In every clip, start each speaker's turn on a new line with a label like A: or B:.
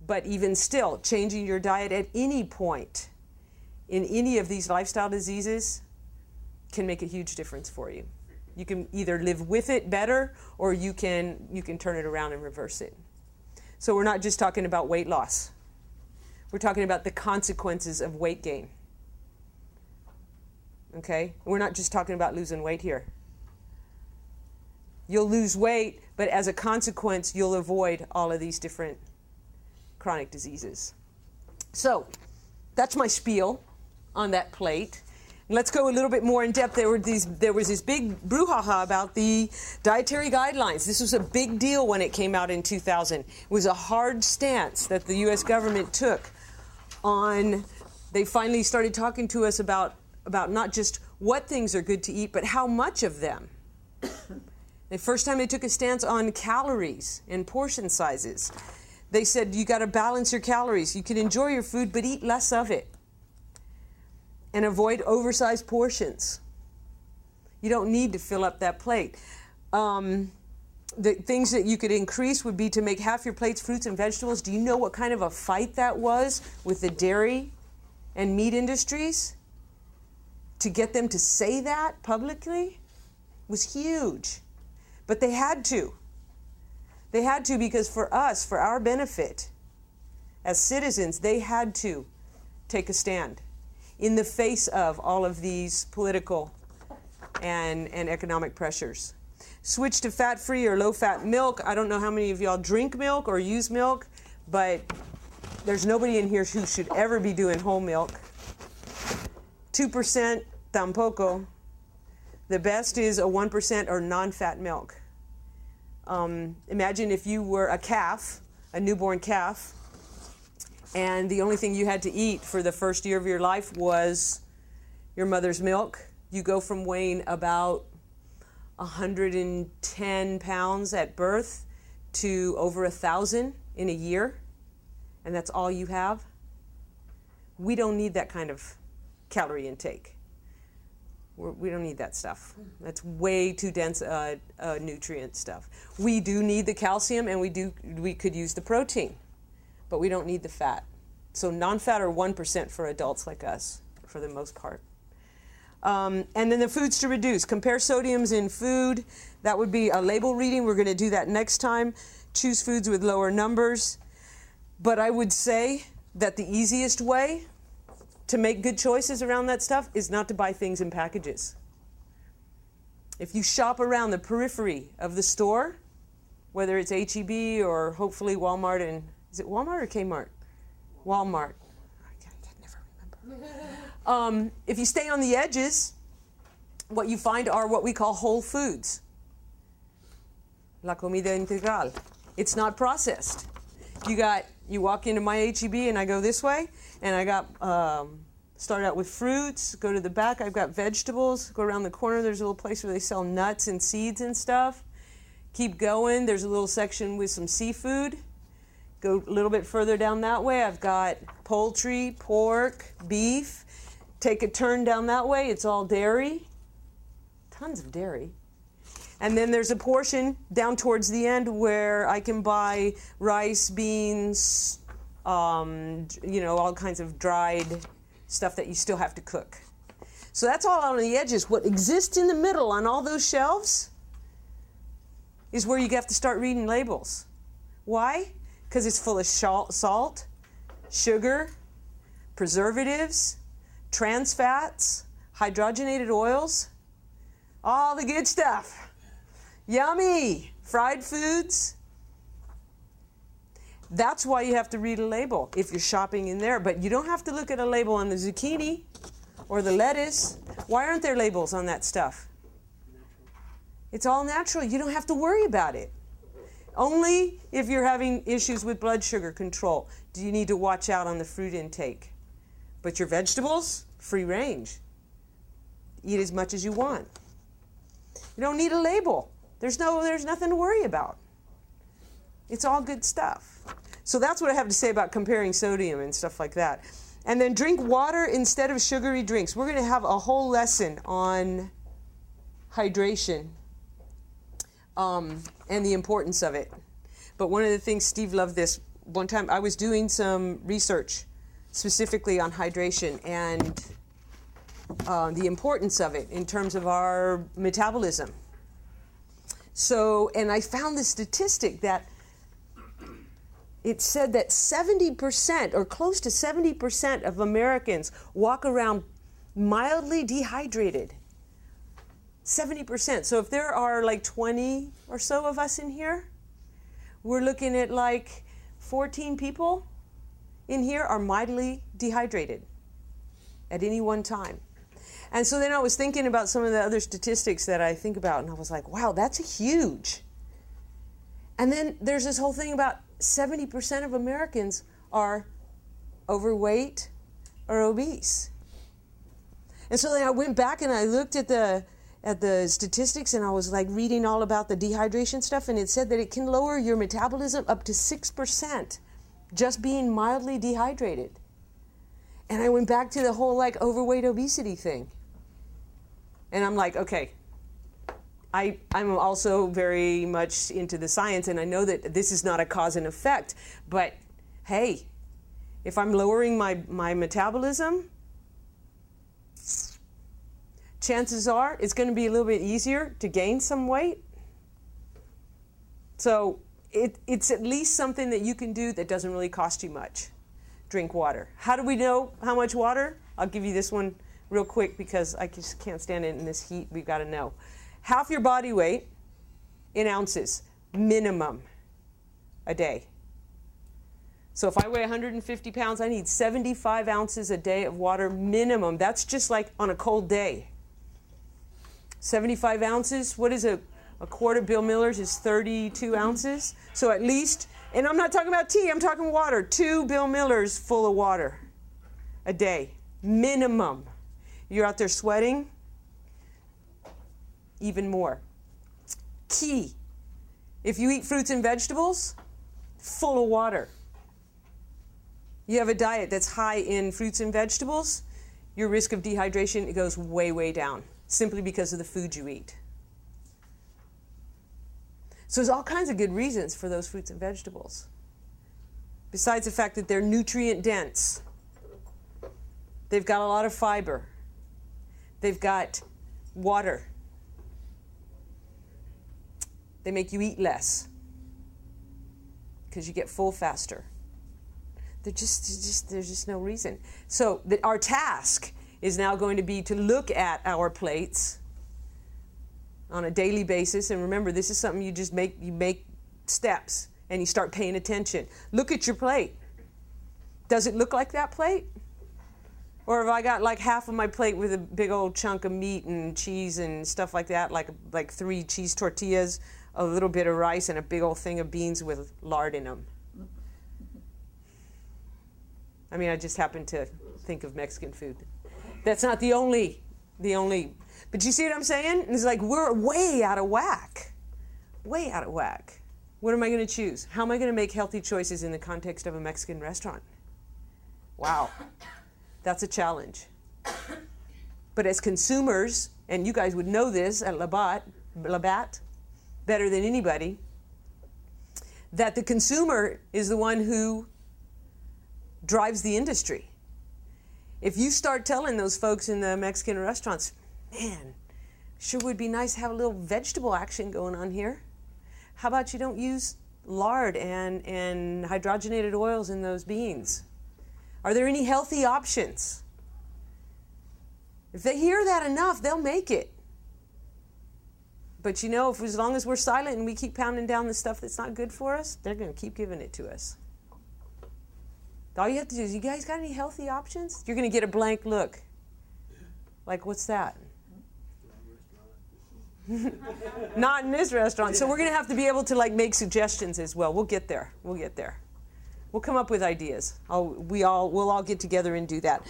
A: But even still, changing your diet at any point in any of these lifestyle diseases can make a huge difference for you. You can either live with it better, or you can turn it around and reverse it. So we're not just talking about weight loss. We're talking about the consequences of weight gain. Okay? We're not just talking about losing weight here. You'll lose weight, but as a consequence, you'll avoid all of these different chronic diseases. So that's my spiel on that plate. Let's go a little bit more in depth. There was this big brouhaha about the dietary guidelines. This was a big deal when it came out in 2000. It was a hard stance that the U.S. government took on. They finally started talking to us about not just what things are good to eat, but how much of them. The first time they took a stance on calories and portion sizes. They said you got to balance your calories. You can enjoy your food, but eat less of it. And avoid oversized portions. You don't need to fill up that plate. The things that you could increase would be to make half your plates fruits and vegetables. Do you know what kind of a fight that was with the dairy and meat industries? To get them to say that publicly was huge. But they had to. They had to, because for us, for our benefit, as citizens, they had to take a stand in the face of all of these political and economic pressures. Switch to fat-free or low-fat milk. I don't know how many of y'all drink milk or use milk, but there's nobody in here who should ever be doing whole milk. 2% tampoco. The best is a 1% or non-fat milk. Imagine if you were a calf, a newborn calf, and the only thing you had to eat for the first year of your life was your mother's milk. You go from weighing about 110 pounds at birth to over 1,000 in a year, and that's all you have. We don't need that kind of calorie intake. We don't need that stuff. That's way too dense nutrient stuff. We do need the calcium, and we could use the protein, but we don't need the fat. So non-fat or 1% for adults like us, for the most part. And then the foods to reduce. Compare sodiums in food. That would be a label reading. We're going to do that next time. Choose foods with lower numbers. But I would say that the easiest way to make good choices around that stuff is not to buy things in packages. If you shop around the periphery of the store, whether it's H-E-B or hopefully Walmart and, is it Walmart or Kmart? Walmart. I never remember. If you stay on the edges, what you find are what we call whole foods. La comida integral. It's not processed. You walk into my H-E-B and I go this way, and I got, start out with fruits, go to the back, I've got vegetables, go around the corner, there's a little place where they sell nuts and seeds and stuff. Keep going, there's a little section with some seafood. Go a little bit further down that way, I've got poultry, pork, beef. Take a turn down that way, it's all dairy. Tons of dairy. And then there's a portion down towards the end where I can buy rice, beans, all kinds of dried stuff that you still have to cook. So that's all on the edges. What exists in the middle on all those shelves is where you have to start reading labels. Why? Because it's full of salt, sugar, preservatives, trans fats, hydrogenated oils, all the good stuff. Yummy! Fried foods. That's why you have to read a label if you're shopping in there. But you don't have to look at a label on the zucchini or the lettuce. Why aren't there labels on that stuff? It's all natural. You don't have to worry about it. Only if you're having issues with blood sugar control do you need to watch out on the fruit intake. But your vegetables, free range. Eat as much as you want. You don't need a label. There's nothing to worry about. It's all good stuff. So that's what I have to say about comparing sodium and stuff like that. And then drink water instead of sugary drinks. We're going to have a whole lesson on hydration and the importance of it. But one of the things, Steve loved this, one time I was doing some research specifically on hydration and the importance of it in terms of our metabolism. So, and I found this statistic that it said that 70% or close to 70% of Americans walk around mildly dehydrated. 70%. So if there are like 20 or so of us in here, we're looking at like 14 people in here are mildly dehydrated at any one time. And so then I was thinking about some of the other statistics that I think about, and I was like, wow, that's huge. And then there's this whole thing about 70% of Americans are overweight or obese. And so then I went back and I looked at the statistics, and I was like reading all about the dehydration stuff, and it said that it can lower your metabolism up to 6% just being mildly dehydrated. And I went back to the whole like overweight obesity thing. And I'm like, okay, I'm also very much into the science, and I know that this is not a cause and effect, but hey, if I'm lowering my metabolism, chances are it's going to be a little bit easier to gain some weight. So it's at least something that you can do that doesn't really cost you much. Drink water. How do we know how much water? I'll give you this one real quick because I just can't stand it in this heat. We've got to know. Half your body weight in ounces, minimum, a day. So if I weigh 150 pounds, I need 75 ounces a day of water minimum. That's just like on a cold day. 75 ounces, what is a quart of Bill Miller's is 32 ounces. So at least, and I'm not talking about tea, I'm talking water. 2 Bill Miller's full of water a day, minimum. You're out there sweating, even more. Key, if you eat fruits and vegetables, full of water. You have a diet that's high in fruits and vegetables, your risk of dehydration, it goes way, way down, simply because of the food you eat. So there's all kinds of good reasons for those fruits and vegetables. Besides the fact that they're nutrient dense. They've got a lot of fiber. They've got water. They make you eat less because you get full faster. There's just no reason. So our task is now going to be to look at our plates on a daily basis. And remember, this is something you make steps and you start paying attention. Look at your plate. Does it look like that plate? Or have I got like half of my plate with a big old chunk of meat and cheese and stuff like that, like 3 cheese tortillas, a little bit of rice, and a big old thing of beans with lard in them? I mean, I just happen to think of Mexican food. That's not the only, but you see what I'm saying? It's like we're way out of whack. Way out of whack. What am I going to choose? How am I going to make healthy choices in the context of a Mexican restaurant? Wow. That's a challenge. But as consumers, and you guys would know this at Labatt better than anybody, that the consumer is the one who drives the industry. If you start telling those folks in the Mexican restaurants, man, sure would be nice to have a little vegetable action going on here. How about you don't use lard and hydrogenated oils in those beans? Are there any healthy options? If they hear that enough, they'll make it. But you know, if as long as we're silent and we keep pounding down the stuff that's not good for us, they're going to keep giving it to us. All you have to do is, you guys got any healthy options? You're going to get a blank look. Like, what's that? Not in this restaurant. So we're going to have to be able to like make suggestions as well. We'll get there. We'll get there. We'll come up with ideas. We'll all get together and do that.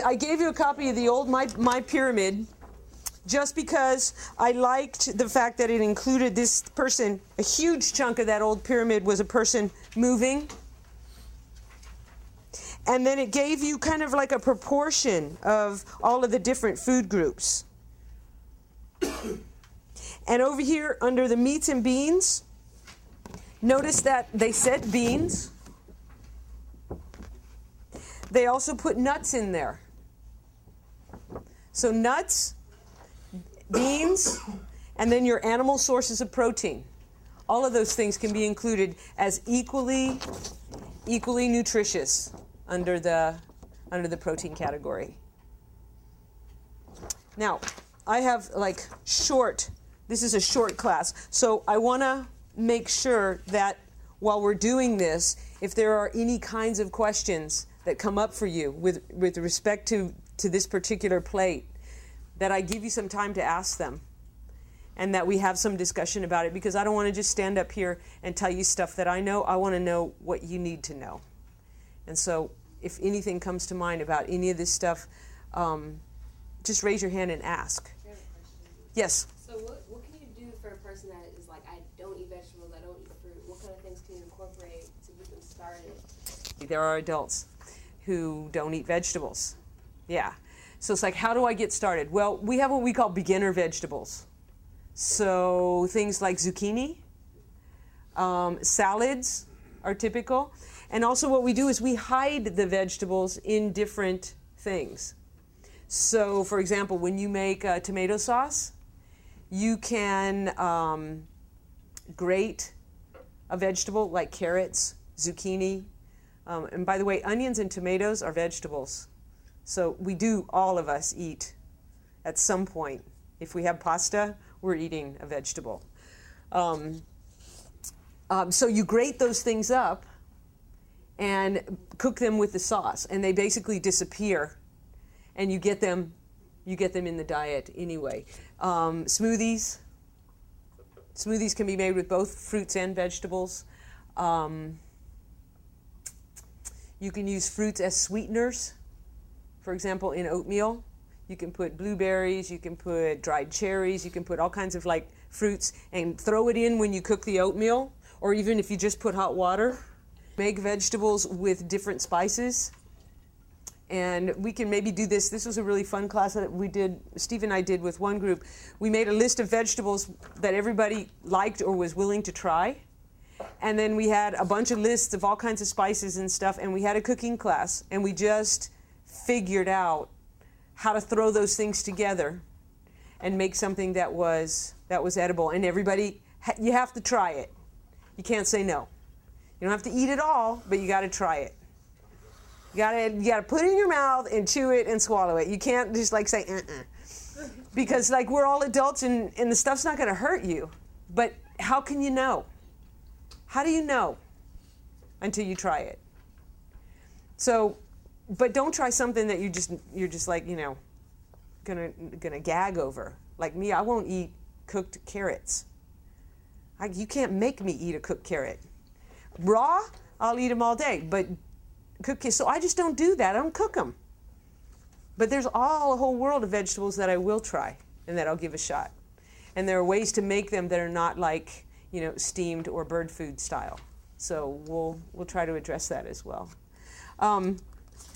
A: I gave you a copy of the old My Pyramid just because I liked the fact that it included this person. A huge chunk of that old pyramid was a person moving. And then it gave you kind of like a proportion of all of the different food groups. And over here under the meats and beans, notice that they said beans. They also put nuts in there. So nuts, beans, and then your animal sources of protein. All of those things can be included as equally nutritious under the protein category. Now, I have this is a short class, so I want to make sure that while we're doing this, if there are any kinds of questions that come up for you with respect to this particular plate, that I give you some time to ask them and that we have some discussion about it, because I don't want to just stand up here and tell you stuff that I know. I want to know what you need to know. And so if anything comes to mind about any of this stuff, just raise your hand and ask.
B: I have a question.
A: Yes?
B: So what can you do for a person that is like, I don't eat vegetables, I don't eat fruit? What kind of things can you incorporate to get them started?
A: There are adults who don't eat vegetables. Yeah. So it's like, how do I get started? Well, we have what we call beginner vegetables. So things like zucchini, salads are typical. And also what we do is we hide the vegetables in different things. So for example, when you make tomato sauce, you can grate a vegetable like carrots, zucchini. And by the way, onions and tomatoes are vegetables. So all of us eat at some point. If we have pasta, we're eating a vegetable. So you grate those things up and cook them with the sauce, and they basically disappear, and you get them in the diet anyway. Smoothies can be made with both fruits and vegetables. You can use fruits as sweeteners. For example, in oatmeal, you can put blueberries, you can put dried cherries, you can put all kinds of fruits and throw it in when you cook the oatmeal, or even if you just put hot water. Make vegetables with different spices. And we can maybe do this. This was a really fun class that Steve and I did with one group. We made a list of vegetables that everybody liked or was willing to try. And then we had a bunch of lists of all kinds of spices and stuff, and we had a cooking class, and we just figured out how to throw those things together and make something that was edible. And everybody, you have to try it. You can't say no. You don't have to eat it all, but you got to try it. You got to put it in your mouth and chew it and swallow it. You can't just say because we're all adults and the stuff's not going to hurt you. But how can you know? How do you know until you try it? So, but don't try something that you're just gonna gag over. Like me, I won't eat cooked carrots. You can't make me eat a cooked carrot. Raw, I'll eat them all day, but cooked, so I just don't do that. I don't cook them. But there's a whole world of vegetables that I will try and that I'll give a shot. And there are ways to make them that are not steamed or bird food style. So we'll try to address that as well.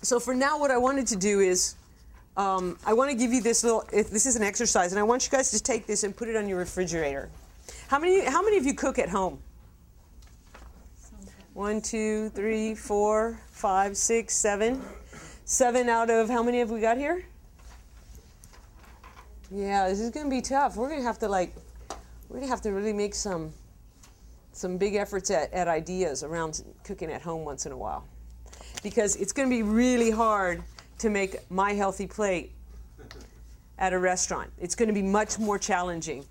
A: So for now, what I wanted to do is I want to give you this this is an exercise, and I want you guys to take this and put it on your refrigerator. How many of you cook at home? 1, 2, 3, 4, 5, 6, 7. 7 out of how many have we got here? Yeah, this is going to be tough. We're going to have to really make some big efforts at ideas around cooking at home once in a while, because it's going to be really hard to make my healthy plate at a restaurant. It's going to be much more challenging.